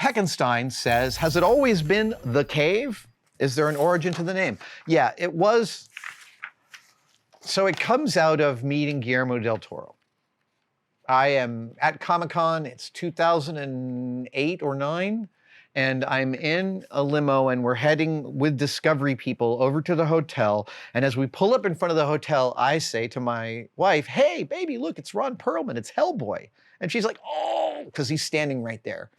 Heckenstein says, has it always been the cave? Is there an origin to the name? Yeah, it was. So it comes out of meeting Guillermo del Toro. I am at Comic-Con, it's 2008 or 9, and I'm in a limo and we're heading with Discovery people over to the hotel. And as we pull up in front of the hotel, I say to my wife, hey, baby, look, it's Ron Perlman, it's Hellboy. And she's like, oh, because he's standing right there.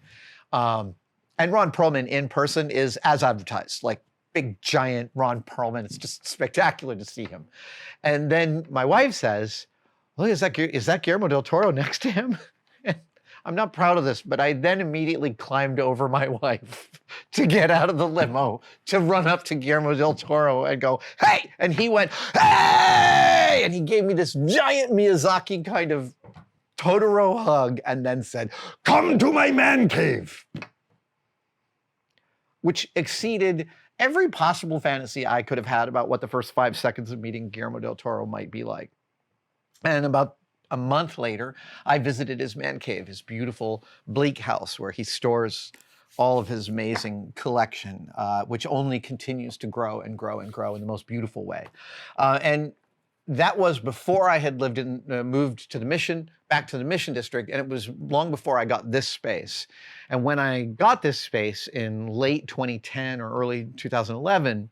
And Ron Perlman in person is as advertised, like big, giant Ron Perlman. It's just spectacular to see him. And then my wife says, look, is that Guillermo del Toro next to him? I'm not proud of this, but I then immediately climbed over my wife to get out of the limo, to run up to Guillermo del Toro and go, hey! And he went, hey! And he gave me this giant Miyazaki kind of Totoro hug and then said, come to my man cave, which exceeded every possible fantasy I could have had about what the first 5 seconds of meeting Guillermo del Toro might be like. And about a month later, I visited his man cave, his beautiful bleak house where he stores all of his amazing collection, which only continues to grow and grow and grow in the most beautiful way. And that was before I had moved to the Mission, back to the Mission District, and it was long before I got this space. And when I got this space in late 2010 or early 2011,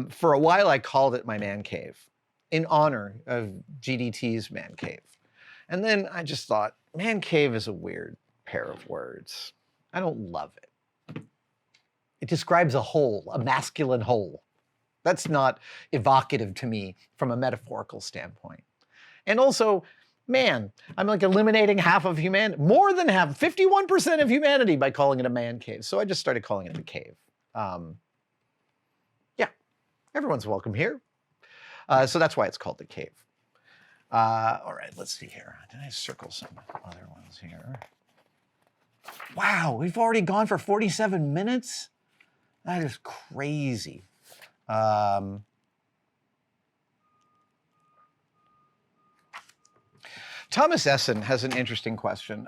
for a while I called it my man cave, in honor of GDT's man cave. And then I just thought, man cave is a weird pair of words. I don't love it. It describes a hole, a masculine hole. That's not evocative to me from a metaphorical standpoint. And also, man, I'm like eliminating half of humanity, more than half, 51% of humanity by calling it a man cave. So I just started calling it a cave. Yeah, everyone's welcome here. So that's why it's called the cave. All right, let's see here. Did I circle some other ones here? Wow, we've already gone for 47 minutes? That is crazy. Thomas Essen has an interesting question.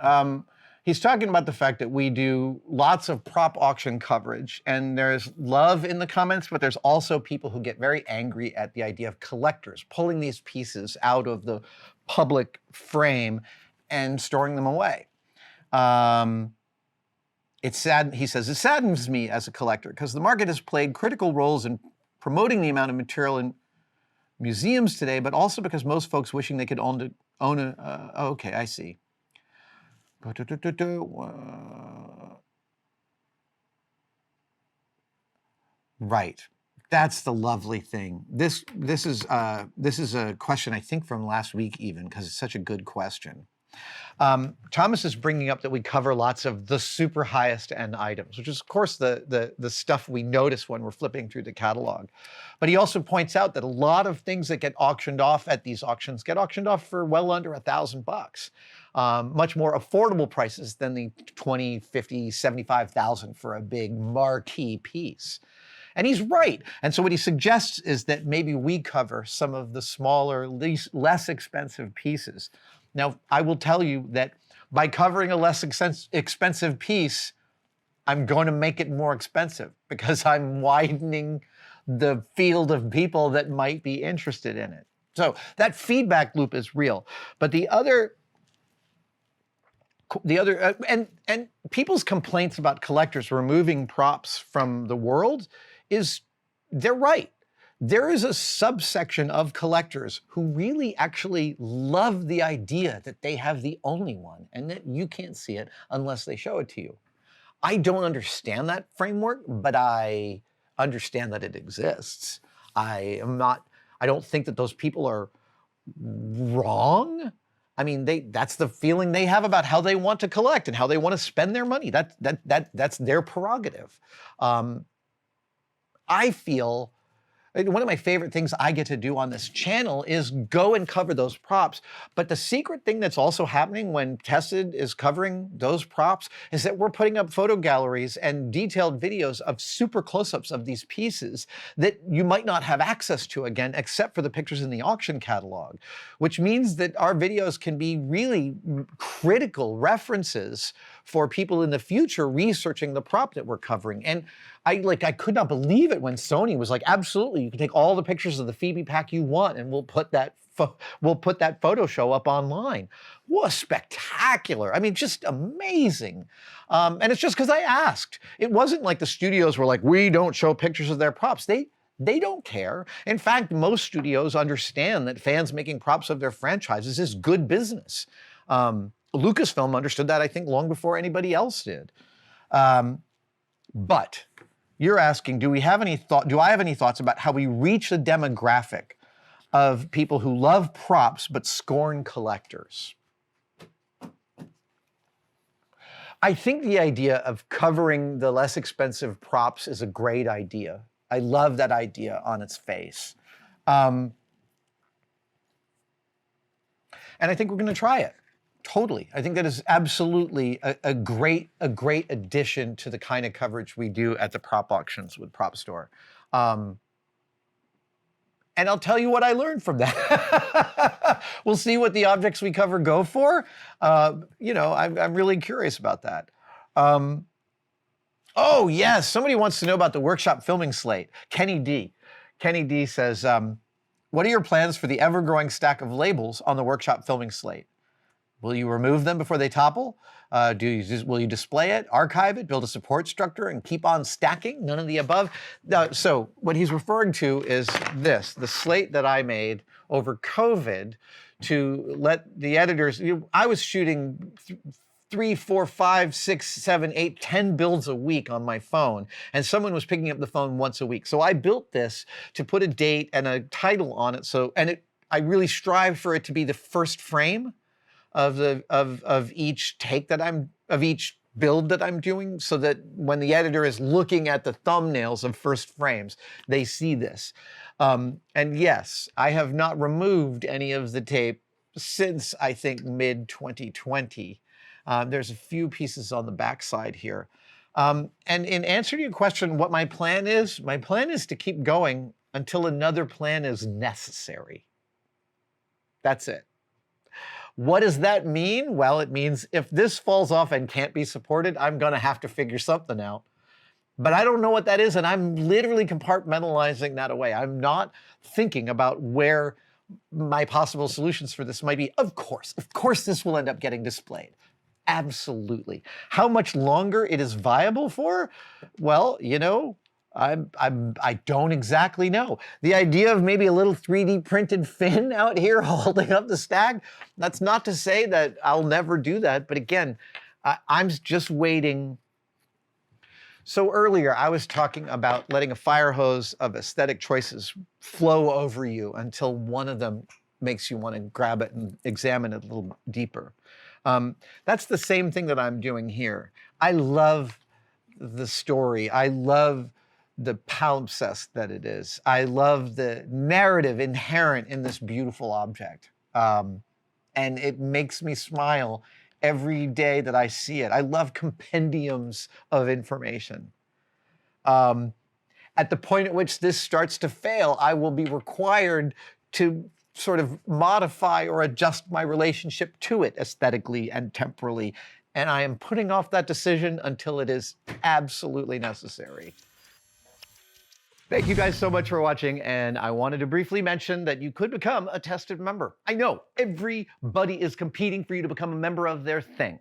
He's talking about the fact that we do lots of prop auction coverage, and there's love in the comments, but there's also people who get very angry at the idea of collectors pulling these pieces out of the public frame and storing them away. It's sad, he says, it saddens me as a collector because the market has played critical roles in promoting the amount of material in museums today, but also because most folks wishing they could own a, okay, I see. Right, that's the lovely thing. This is a question I think from last week even, because it's such a good question. Thomas is bringing up that we cover lots of the super highest end items, which is of course the stuff we notice when we're flipping through the catalog. But he also points out that a lot of things that get auctioned off at these auctions get auctioned off for well under $1,000. Much more affordable prices than the 20, 50, 75,000 for a big marquee piece. And he's right. And so what he suggests is that maybe we cover some of the smaller, less expensive pieces. Now, I will tell you that by covering a less expensive piece, I'm going to make it more expensive because I'm widening the field of people that might be interested in it. So that feedback loop is real. But the other and people's complaints about collectors removing props from the world is, they're right. There is a subsection of collectors who really actually love the idea that they have the only one and that you can't see it unless they show it to you. I don't understand that framework, but I understand that it exists. I don't think that those people are wrong. I mean, that's the feeling they have about how they want to collect and how they want to spend their money. That's their prerogative. I feel one of my favorite things I get to do on this channel is go and cover those props. But the secret thing that's also happening when Tested is covering those props is that we're putting up photo galleries and detailed videos of super close-ups of these pieces that you might not have access to again, except for the pictures in the auction catalog, which means that our videos can be really critical references for people in the future researching the prop that we're covering. And I could not believe it when Sony was like, absolutely, you can take all the pictures of the Phoebe pack you want and we'll put that photo show up online. What spectacular. I mean, just amazing. And it's just because I asked. It wasn't like the studios were like, we don't show pictures of their props. They don't care. In fact, most studios understand that fans making props of their franchises is good business. Lucasfilm understood that, I think, long before anybody else did. But you're asking, do I have any thoughts about how we reach the demographic of people who love props but scorn collectors? I think the idea of covering the less expensive props is a great idea. I love that idea on its face. And I think we're going to try it. Totally. I think that is absolutely a great addition to the kind of coverage we do at the prop auctions with Prop Store. And I'll tell you what I learned from that. We'll see what the objects we cover go for. I'm really curious about that. Oh, yes, somebody wants to know about the workshop filming slate. Kenny D. Kenny D says, what are your plans for the ever-growing stack of labels on the workshop filming slate? Will you remove them before they topple? Will you display it, archive it, build a support structure, and keep on stacking? None of the above. So what he's referring to is the slate that I made over COVID to let the editors, I was shooting 3, 4, 5, 6, 7, 8, 10 builds a week on my phone, and someone was picking up the phone once a week. So I built this to put a date and a title on it. I really strive for it to be the first frame of each each build that I'm doing, so that when the editor is looking at the thumbnails of first frames, they see this. And yes, I have not removed any of the tape since, I think, mid-2020. There's a few pieces on the backside here. And in answer to your question, what my plan is to keep going until another plan is necessary. That's it. What does that mean? Well, it means if this falls off and can't be supported, I'm going to have to figure something out. But I don't know what that is, and I'm literally compartmentalizing that away. I'm not thinking about where my possible solutions for this might be. Of course this will end up getting displayed. Absolutely. How much longer it is viable for? Well, I don't exactly know. The idea of maybe a little 3D printed fin out here holding up the stack, that's not to say that I'll never do that. But again, I'm just waiting. So earlier I was talking about letting a fire hose of aesthetic choices flow over you until one of them makes you want to grab it and examine it a little deeper. That's the same thing that I'm doing here. I love the story. I love the palimpsest that it is. I love the narrative inherent in this beautiful object. And it makes me smile every day that I see it. I love compendiums of information. At the point at which this starts to fail, I will be required to sort of modify or adjust my relationship to it aesthetically and temporally. And I am putting off that decision until it is absolutely necessary. Thank you guys so much for watching, and I wanted to briefly mention that you could become a Tested member. I know, everybody is competing for you to become a member of their thing.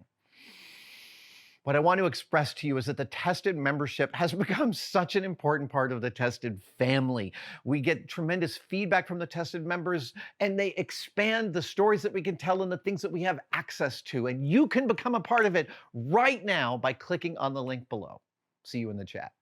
What I want to express to you is that the Tested membership has become such an important part of the Tested family. We get tremendous feedback from the Tested members, and they expand the stories that we can tell and the things that we have access to, and you can become a part of it right now by clicking on the link below. See you in the chat.